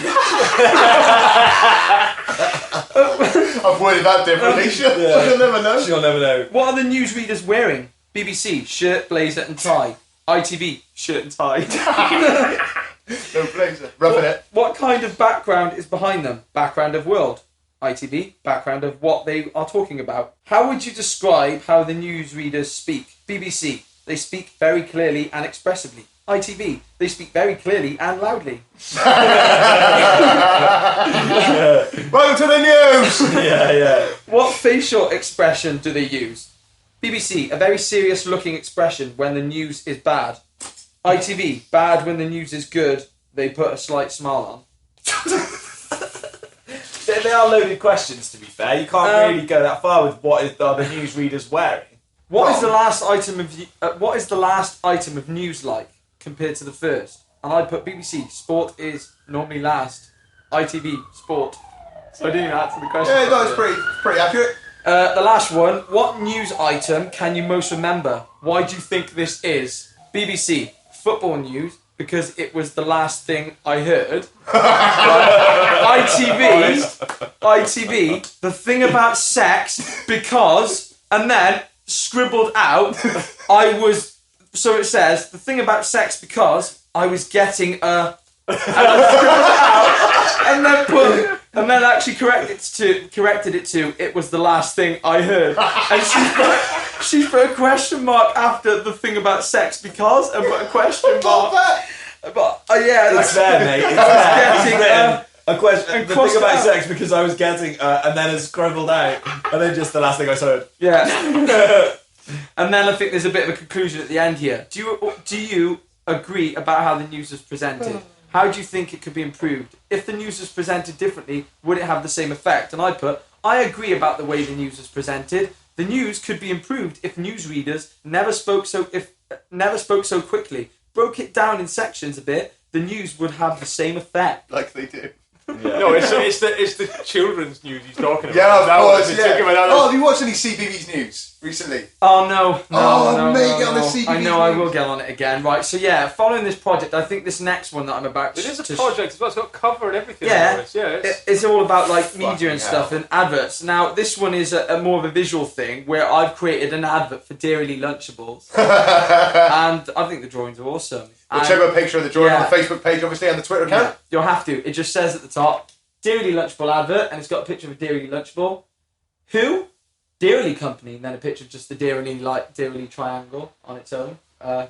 I've worded that differently. She'll never know. She'll never know. What are the newsreaders wearing? BBC. Shirt, blazer and tie. ITV. Shirt and tie. No blazer. Roughing it. What kind of background is behind them? Background of world. ITV. Background of what they are talking about. How would you describe how the newsreaders speak? BBC. They speak very clearly and expressively. ITV. They speak very clearly and loudly. Welcome to the news! Yeah. What facial expression do they use? BBC. A very serious looking expression when the news is bad. ITV. Bad when the news is good. They put a slight smile on. They are loaded questions, to be fair. You can't really go that far with what are the newsreaders wearing. What is the last item of news like compared to the first? And I put BBC. Sport is normally last. ITV. Sport. So I didn't even answer the question. Yeah, no, it's pretty accurate. The last one. What news item can you most remember? Why do you think this is? BBC. Football news, because it was the last thing I heard. ITV. The thing about sex, because, and then scribbled out, so it says, the thing about sex because I was getting a, and I scribbled it out, and then actually corrected it to, it was the last thing I heard. And she's put a question mark after the thing about sex because, and put a question mark. But, yeah. It's there, mate. It's there. A question. The thing about sex because I was getting, and then it's scribbled out, and then just the last thing I heard. Yeah. And then I think there's a bit of a conclusion at the end here. Do you agree about how the news is presented? How do you think it could be improved? If the news is presented differently, would it have the same effect? And I agree about the way the news is presented. The news could be improved if newsreaders never spoke so quickly, broke it down in sections a bit. The news would have the same effect. Like they do. Yeah. No, it's the children's news he's talking about. Yeah, of course. Yeah. Oh, have you watched any CBeebies news recently? Oh no! Get on the CBeebies I know I will news. get on it again. Right. So yeah, following this project, I think this next one that I'm about to. It is a project as well. It's got cover and everything. Yeah. It's all about like media Fucking and stuff and adverts. Now this one is a more of a visual thing where I've created an advert for Dairyly Lunchables, and I think the drawings are awesome. We'll check out a picture of the drawing on the Facebook page, obviously, and the Twitter account. Yeah, you'll have to. It just says at the top, Dairyly Lunchable advert, and it's got a picture of a Dairyly Lunchable. Who? Dairyly Company, and then a picture of just the Dairyly triangle on its own.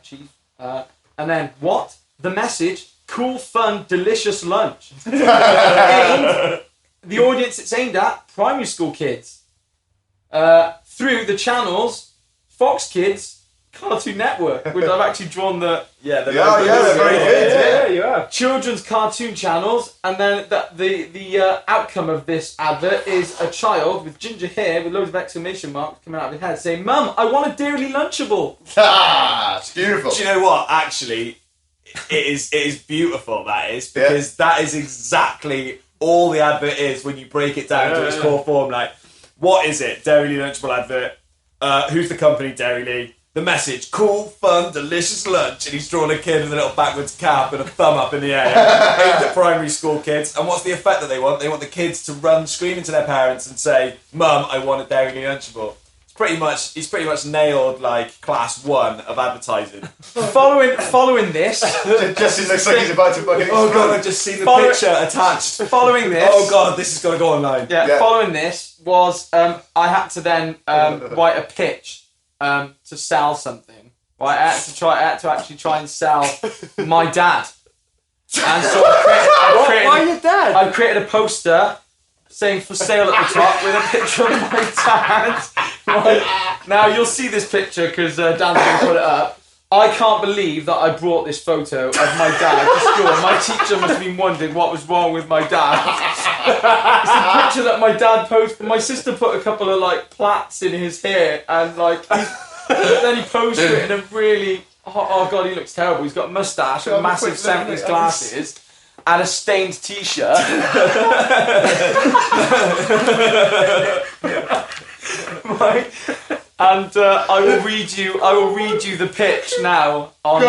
Cheese. And then what? The message, cool, fun, delicious lunch. And the audience it's aimed at, primary school kids. Through the channels, Fox Kids, Cartoon Network, which I've actually drawn the... they're very good. Yeah, you have. Children's cartoon channels, and then the outcome of this advert is a child with ginger hair with loads of exclamation marks coming out of his head saying, "Mum, I want a Dairyly Lunchable." It's beautiful. Do you know what? Actually, it is beautiful. That is because that is exactly all the advert is when you break it down to its core form. Like, what is it? Dairyly Lunchable advert. Who's the company? Dairyly. The message, cool, fun, delicious lunch, and he's drawn a kid with a little backwards cap and a thumb up in the air, aimed at primary school kids. And what's the effect that they want? They want the kids to run screaming to their parents and say, "Mum, I want a Dairyly Lunchable." He's pretty much nailed like class 1 of advertising. Following this, Justin looks like he's about to fucking. Oh god, I've just seen the picture attached. Following this, Oh god, this is gonna go online. yeah. Following this was I had to then write a pitch to sell something. Right, I had to actually try and sell my dad. And so Why your dad? I created a poster saying "for sale" at the top with a picture of my dad. Right. Now you'll see this picture because Dan's going to put it up. I can't believe that I brought this photo of my dad to school. My teacher must have been wondering what was wrong with my dad. It's a picture that my dad posted. My sister put a couple of like plaits in his hair, and like then he posed for it in a really oh god, he looks terrible. He's got a moustache and massive 70s glasses and a stained t-shirt. Right. And I will read you the pitch now on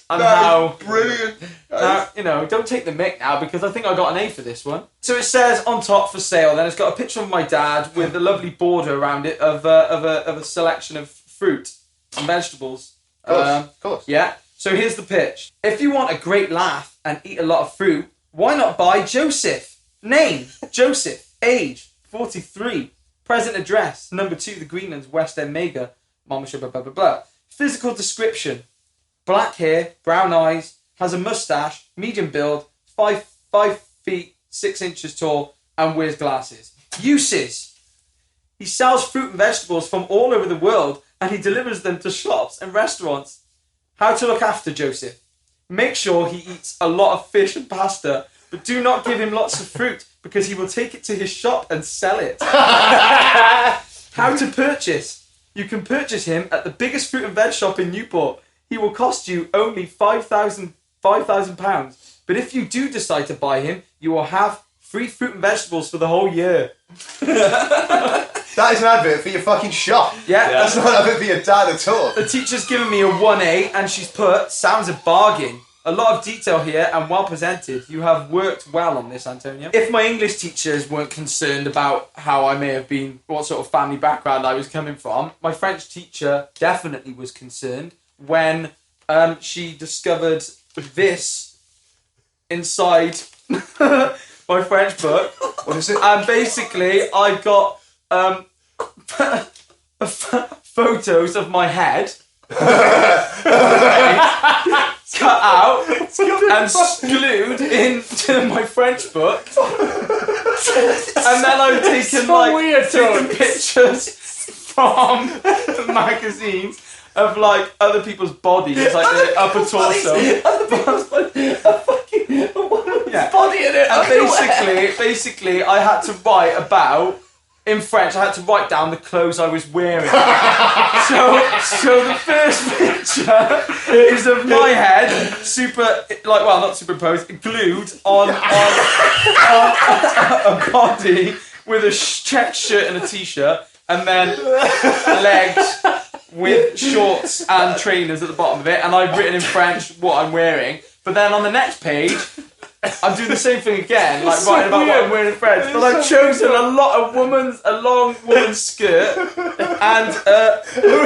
how brilliant. now, don't take the mick now because I think I got an A for this one. So it says on top for sale. Then it's got a picture of my dad with a lovely border around it of a selection of fruit and vegetables. Of course. Yeah. So here's the pitch. If you want a great laugh and eat a lot of fruit, why not buy Joseph? Name Joseph. Age 43. Present address, number 2, the Greenlands, West End, Mega, Monmouthshire, blah, blah, blah, blah. Physical description, black hair, brown eyes, has a moustache, medium build, 5 feet, 6 inches tall, and wears glasses. Uses, he sells fruit and vegetables from all over the world, and he delivers them to shops and restaurants. How to look after Joseph. Make sure he eats a lot of fish and pasta, but do not give him lots of fruit, because he will take it to his shop and sell it. How to purchase. You can purchase him at the biggest fruit and veg shop in Newport. He will cost you only £5,000, but if you do decide to buy him, you will have free fruit and vegetables for the whole year. That is an advert for your fucking shop. Yeah. That's not an advert for your dad at all. The teacher's given me a 1A and she's put, sounds a bargain. A lot of detail here and well presented. You have worked well on this, Antonio. If my English teachers weren't concerned about how I may have been, what sort of family background I was coming from, my French teacher definitely was concerned when she discovered this inside my French book. What is it? And basically, I got photos of my head. Cut out and glued into my French book, and then I've taken taken pictures from magazines of like other people's bodies, like their upper torso. Body in it. And basically, I had to write about. In French, I had to write down the clothes I was wearing. so the first picture is of my head, not superimposed, glued on a body with a check shirt and a t-shirt, and then legs with shorts and trainers at the bottom of it, and I've written in French what I'm wearing. But then on the next page, I'm doing the same thing again, like writing about what I'm wearing in French. But I've chosen a long woman's skirt and A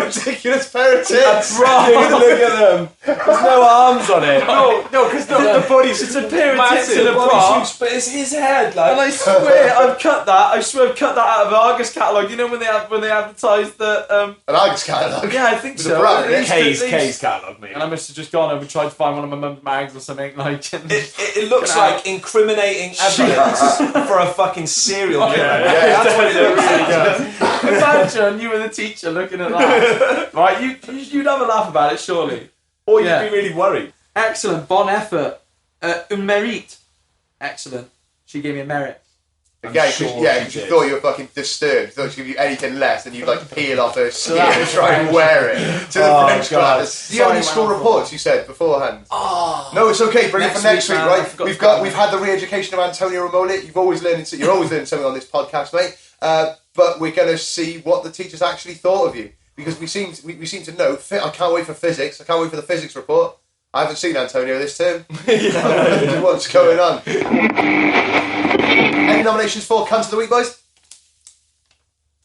ridiculous pair of a tits. bra. Look at them. There's no arms on it. No, because the body's just a pair of tits and a bra. But it's his head, And I swear I've cut that. I swear I've cut that out of Argus catalogue. You know when they advertised the An Argus catalogue. Yeah, I think With so. a bra in it. K's catalogue, maybe. And I must have just gone over and tried to find one of my mum's mags or something like. It looks like incriminating evidence for a fucking serial killer. Yeah, That's what it looks like. Imagine you were the teacher looking at that. Right, you'd have a laugh about it, surely. Or you'd Yeah. be really worried. Excellent, bon effort. Un mérite. Excellent. She gave me a merit. Again, sure because she you did. thought you were fucking disturbed. Thought she'd give you anything less, and you'd like peel off her skin that and was try and French. wear it to the Oh, French God. class. Do you have any Sorry, school man. reports? You said beforehand. Oh. No, it's okay. Bring it for next week, man. I right? forgot We've to put we've had the re-education of Antonio Ramonet. You're always learning something on this podcast, mate. But we're going to see what the teachers actually thought of you, because we seem to know. I can't wait for physics. I can't wait for the physics report. I haven't seen Antonio this term. What's going on? Any nominations for Cunts of the Week, boys?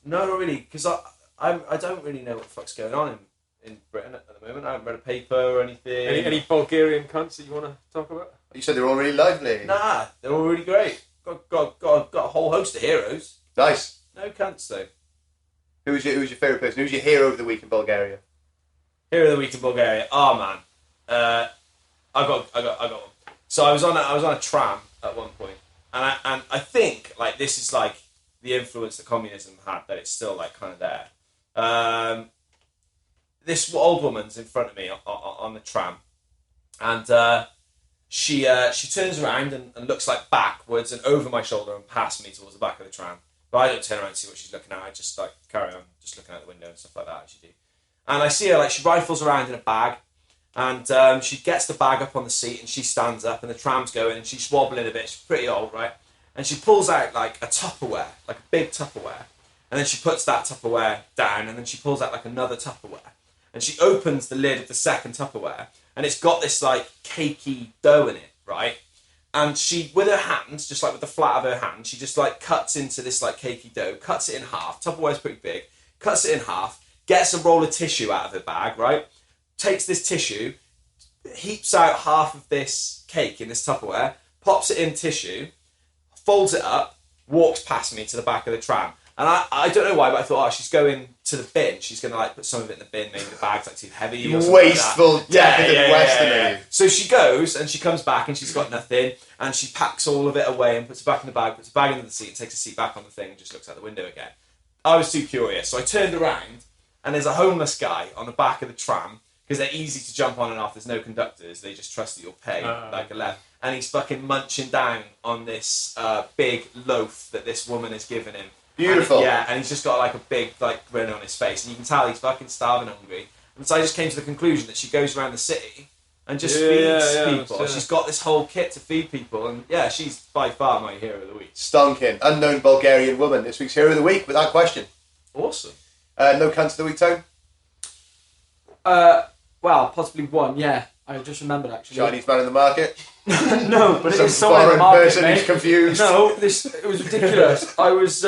No, not really, because I don't really know what the fuck's going on in Britain at the moment. I haven't read a paper or anything. Any Bulgarian cunts that you want to talk about? You said they were all really lively. Nah, they're all really great. Got a whole host of heroes. Nice. No cunts though. Who's your favourite person? Who's your hero of the week in Bulgaria? Hero of the week in Bulgaria. Oh man, I got one. So I was on a tram at one point, and I think like this is like the influence that communism had, that it's still like kind of there. this old woman's in front of me on the tram, and she turns around and looks like backwards and over my shoulder and past me towards the back of the tram. But I don't turn around and see what she's looking at. I just like carry on, just looking out the window and stuff like that as you do. And I see her like she rifles around in a bag, and she gets the bag up on the seat and she stands up and the tram's going and she's wobbling a bit. She's pretty old, right? And she pulls out like a Tupperware, like a big Tupperware. And then she puts that Tupperware down and then she pulls out like another Tupperware. And she opens the lid of the second Tupperware and it's got this like cakey dough in it, right? And she, with her hands, just like with the flat of her hand, she just like cuts into this like cakey dough, cuts it in half. Tupperware's pretty big. Cuts it in half, gets a roll of tissue out of her bag, right? Takes this tissue, heaps out half of this cake in this Tupperware, pops it in tissue, folds it up, walks past me to the back of the tram. And I don't know why, but I thought, she's going to the bin. She's going to like put some of it in the bin. Maybe the bag's like too heavy. Or Wasteful, like that. decadent Westerner. So she goes and she comes back and she's got nothing. And she packs all of it away and puts it back in the bag, puts the bag into the seat, and takes a seat back on the thing and just looks out the window again. I was too curious. So I turned around and there's a homeless guy on the back of the tram because they're easy to jump on and off. There's no conductors. They just trust that you'll pay like a left. And he's fucking munching down on this big loaf that this woman has given him. Beautiful. And he's just got like a big like grin on his face, and you can tell he's fucking starving hungry. And so I just came to the conclusion that she goes around the city and just feeds people. Yeah. She's got this whole kit to feed people, and yeah, she's by far my hero of the week. Stonking, unknown Bulgarian woman, this week's hero of the week, without question. Awesome. No cunts of the week, Tone? Well, possibly one, yeah. I just remembered actually. Chinese man in the market? No, but it is Some someone in the foreign market, person mate. who's confused. No, it was ridiculous. I was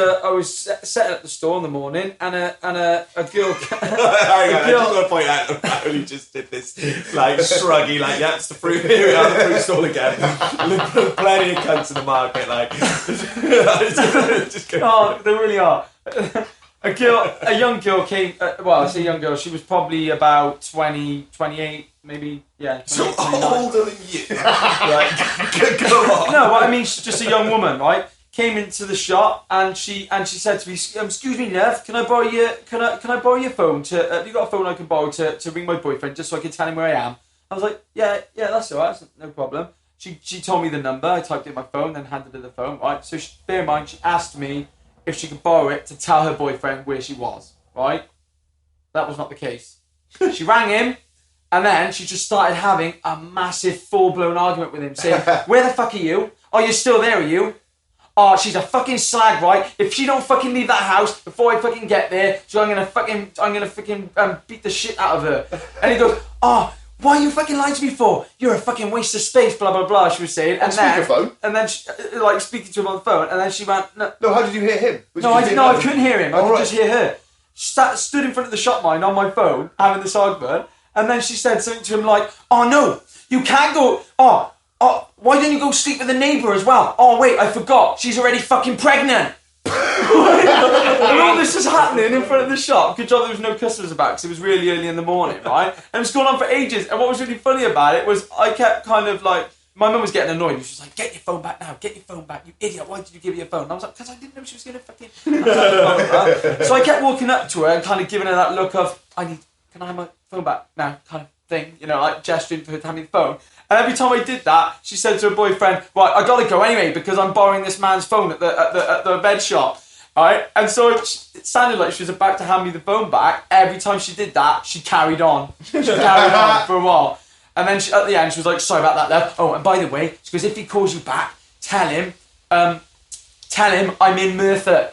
setting up the store in the morning, and a girl. I just want to point out that Paoli just did this like shruggy, like yeah, it's the fruit. Here we are, the fruit stall again. Plenty of cunts in the market, like. Just go Oh, there really are. A young girl came. Well, I say young girl. She was probably about 20, 28, maybe. Yeah. So 29. older than you. Right. Go on. No, well, I mean, she's just a young woman, right? Came into the shop and she said to me, "Excuse me, love, can I borrow your phone? Have you got a phone I can borrow to ring my boyfriend just so I can tell him where I am?" I was like, "Yeah, that's alright, no problem." She told me the number. I typed it in my phone, then handed her the phone. Right. So bear in mind, she asked me if she could borrow it to tell her boyfriend where she was. Right. That was not the case. She rang him. And then she just started having a massive full-blown argument with him, saying, "Where the fuck are you? Oh, you're still there, are you? Oh, she's a fucking slag, right? If she don't fucking leave that house before I fucking get there, so I'm gonna fucking beat the shit out of her." And he goes, "Oh, why are you fucking lying to me for? You're a fucking waste of space, blah, blah, blah," she was saying. And then, speakerphone? And then, she, like, speaking to him on the phone, and then she went, "No, how did you hear him? I couldn't hear him. I could just hear her." Stood in front of the shop mind on my phone, having this argument. And then she said something to him like, "Oh no, you can't go. Oh, why don't you go sleep with the neighbour as well? Oh wait, I forgot. She's already fucking pregnant." And all this is happening in front of the shop. Good job there was no customers about because it was really early in the morning, right? And it was going on for ages. And what was really funny about it was I kept kind of like, my mum was getting annoyed. She was like, "Get your phone back now. Get your phone back, you idiot. Why did you give me your phone?" And I was like, "Because I didn't know she was going to fucking..." So I kept walking up to her and kind of giving her that look of, "Can I have my phone back now?" kind of thing, you know, like gesturing for her to have me the phone. And every time I did that, she said to her boyfriend, "Right, I gotta go anyway because I'm borrowing this man's phone at the bed shop." Right? And so it sounded like she was about to hand me the phone back. Every time she did that, she carried on. She carried on for a while. And then at the end, she was like, "Sorry about that, love. Oh, and by the way," she goes, "if he calls you back, tell him I'm in Merthyr."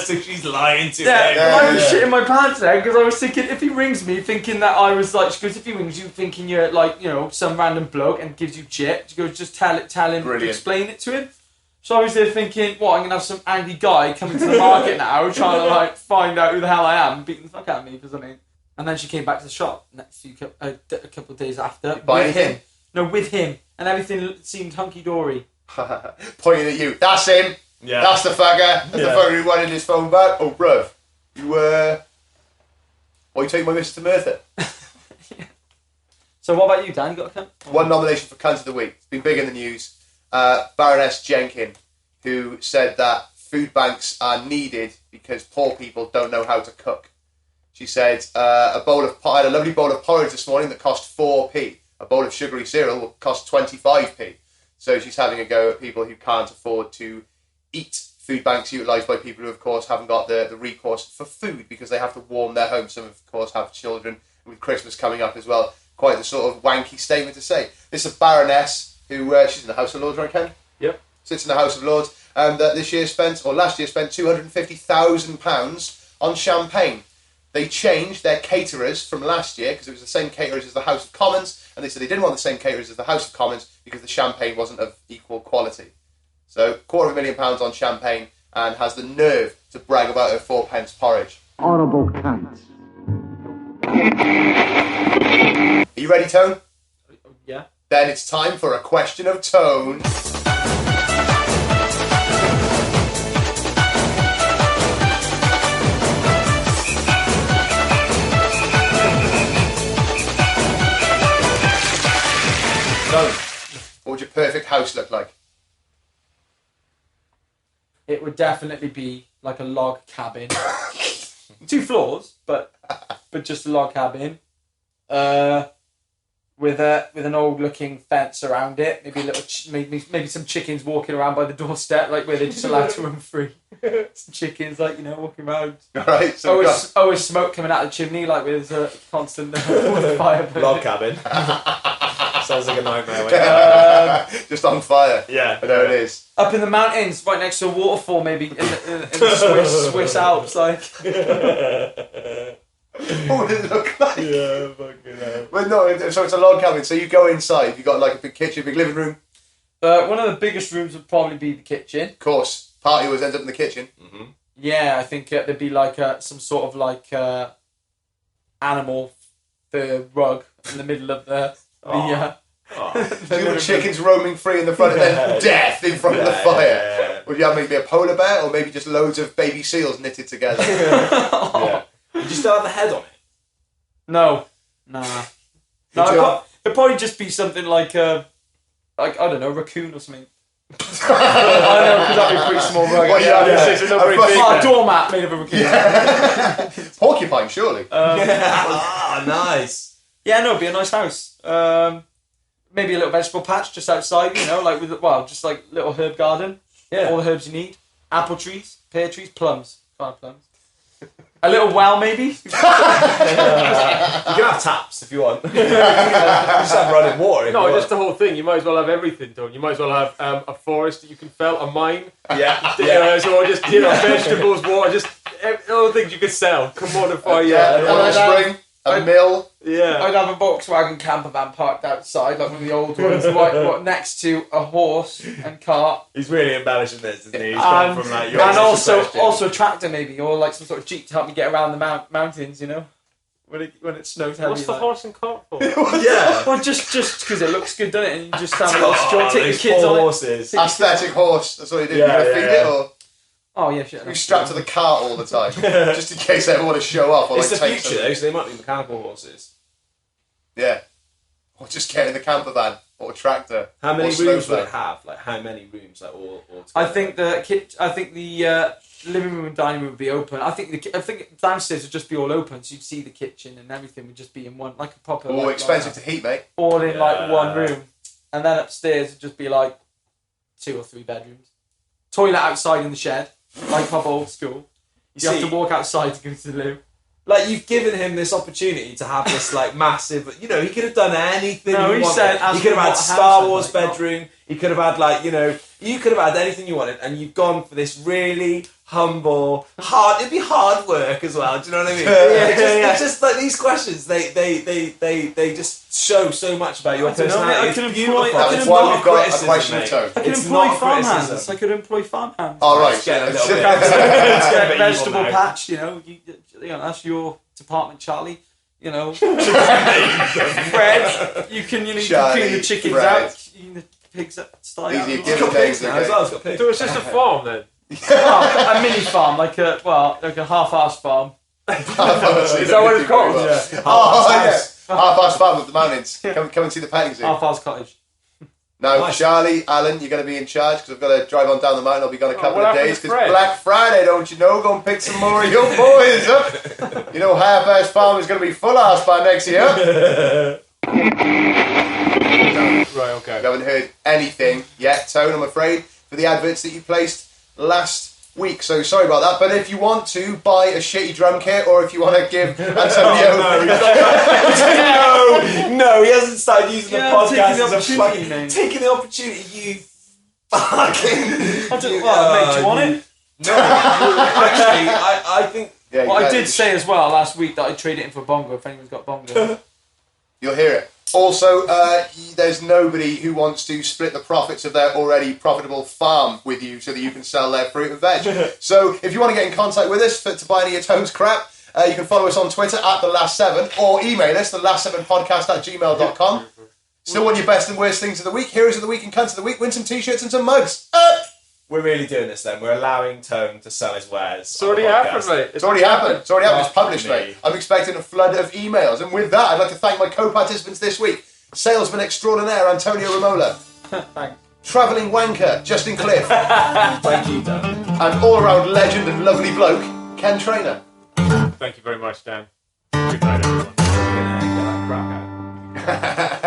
So she's lying to him. I was shitting my pants there because I was thinking, if he rings me thinking that I was like, she goes, "If he rings you thinking you're like, you know, some random bloke and gives you shit," she goes, "just tell him, Brilliant. Explain it to him." So I was there thinking, what, I'm going to have some angry guy coming to the market now trying to like find out who the hell I am and beating the fuck out of me for something. And then she came back to the shop a couple of days after. With him? No, with him. And everything seemed hunky-dory. Pointing at you. "That's him. Yeah. That's the fagger. That's the fagger who wanted his phone back. Oh, bruv. Why you taking my missus to Merthyr?" So what about you, Dan? You got a cunt? One nomination for Cunt of the Week. It's been big in the news. Baroness Jenkin, who said that food banks are needed because poor people don't know how to cook. She said, I had a lovely bowl of porridge this morning that cost 4p. A bowl of sugary cereal will cost 25p. So she's having a go at people who can't afford to eat. Food banks utilised by people who, of course, haven't got the recourse for food because they have to warm their homes. Some, of course, have children. With Christmas coming up as well, quite the sort of wanky statement to say. This is a baroness who, she's in the House of Lords, right, Ken? Yep. Sits in the House of Lords, and last year spent £250,000 on champagne. They changed their caterers from last year because it was the same caterers as the House of Commons, and they said they didn't want the same caterers as the House of Commons because the champagne wasn't of equal quality. So, £250,000 on champagne, and has the nerve to brag about her 4p porridge. Horrible cunt. Are you ready, Tone? Yeah. Then it's time for a question of tone. Tone, what would your perfect house look like? It would definitely be like a log cabin. 2 floors, but just a log cabin. With an old looking fence around it. Maybe a little maybe some chickens walking around by the doorstep, like where they're just allowed to run free. Some chickens, like, you know, walking around. Alright, so always smoke coming out of the chimney, like with a constant fire burning. Log cabin. Sounds like a nightmare. just on fire. Yeah. I know it is. Up in the mountains, right next to a waterfall, maybe in the Swiss Alps, like. What would it look like? Yeah, fucking hell. Well, no, so it's a log cabin. So you go inside. You got like a big kitchen, big living room. One of the biggest rooms would probably be the kitchen. Of course, party always ends up in the kitchen. Mm-hmm. Yeah, I think there'd be like some sort of like animal fur rug in the middle of the Two chickens roaming free in the front, and then death in front of the fire. Yeah. Would you have maybe a polar bear, or maybe just loads of baby seals knitted together? Yeah. Would you still have the head on it? No, nah. No, it'd probably just be something like I don't know, raccoon or something. I know, because that'd be a pretty small rug. Well, A doormat made of a raccoon. Yeah. Porcupine, surely. Nice. Yeah, no, it'd be a nice house. Maybe a little vegetable patch just outside, you know, like just like little herb garden. Yeah. All the herbs you need. Apple trees, pear trees, plums. Can't have plums. A little well, maybe. You can have taps if you want. You just have running water. If No, you just the want. whole thing. You might as well have everything, don't you? You might as well have a forest that you can fell, a mine. Yeah. So just vegetables, water, just all the things you could sell. Commodify. Oil spring, a mill. Yeah. I'd have a Volkswagen camper van parked outside, like one of the old ones, right next to a horse and cart. He's really embellishing this, isn't he? He's And, gone from like your and existing question. also a tractor maybe, or like some sort of jeep to help me get around the mountains, you know, when it snows heavy. What's the like. horse and cart for? Yeah. Well, just because it looks good, doesn't it? And you just have a little stroll, take the those kids poor on it. horses. Aesthetic horse. That's what you do. Yeah, You're going to yeah, feed it, yeah. or Oh yeah, shit. you strapped to the cart all the time, just in case they ever want to show up. Or It's like the take future something. though, so they might be mechanical horses. Yeah. Or just get in the camper van or a tractor. How many or rooms slow would it van. have? Like how many rooms? Like all I together? think the living room and dining room would be open. I think downstairs would just be all open, so you'd see the kitchen and everything would just be in one, like a proper. Oh, like, expensive to heat, mate. all in like Yeah. one room, and then upstairs would just be like 2 or 3 bedrooms. Toilet outside in the shed, like proper old school. You have see- to walk outside to go to the loo. Like you've given him this opportunity to have this like massive. You know, he could have done anything. No, he he wanted. said, He ask could me have had what Star house I'd Wars like. bedroom. He could have had like you could have had anything you wanted, and you've gone for this really humble, hard. It'd be hard work as well. Do you know what I mean? It's just like these questions. They just show so much about your I don't know, personality. mate, I It's can beautiful. employ- I can That's It's why not we've got a criticism, question of mate. tone. I could It's employ not farmhands. criticism. I could employ farmhands. All right. It's getting a little Get bit- back to it's getting a bit evil vegetable now. patch, you know, you know, that's your department, Charlie. You know, Fred, you can clean the Charlie, chickens Fred. out, clean the pigs up, style. Easy, It's give got it names pigs now as well. It's got pigs. So it's just a farm then. A mini farm, like a half-assed farm. Is that what it's called? Oh, yeah. Half-assed farm of the mountains. Come and see the petting zoo. Half-assed cottage. Now, Nice. Charlie, Alan, you're going to be in charge because I've got to drive on down the mountain. I'll be gone a couple what of happened days to because Fred? Black Friday, don't you know? Go and pick some more of your boys up. You know, half-ass farm is going to be full-ass by next year. Right, okay. You haven't heard anything yet, Tone, I'm afraid, for the adverts that you placed last week. So sorry about that. But if you want to buy a shitty drum kit, or if you want to give Antonio... No, he hasn't started using the podcast taking the as a opportunity, fucking... mate. Taking the opportunity, you fucking... Mate, do you want it? No, actually, I think... Yeah, Well, I exactly. did say as well last week that I'd trade it in for bongo if anyone's got bongo. You'll hear it. Also, there's nobody who wants to split the profits of their already profitable farm with you so that you can sell their fruit and veg. So if you want to get in contact with us to buy any of Tone's crap, you can follow us on Twitter at @TheLast7 or email us, thelast7podcast@gmail.com. Still want your best and worst things of the week, heroes of the week and cunts of the week, win some t-shirts and some mugs. We're really doing this then. We're allowing Tone to sell his wares. It's already happened, mate. It's already happened. It's already happened. It's Fuck published, me. mate. I'm expecting a flood of emails. And with that, I'd like to thank my co-participants this week. Salesman extraordinaire, Antonio Romola. Thanks. Travelling wanker, Justin Cliff. Thank you, Tone. And all-around legend and lovely bloke, Ken Trainer. Thank you very much, Dan. Good night, everyone. Get that crack out.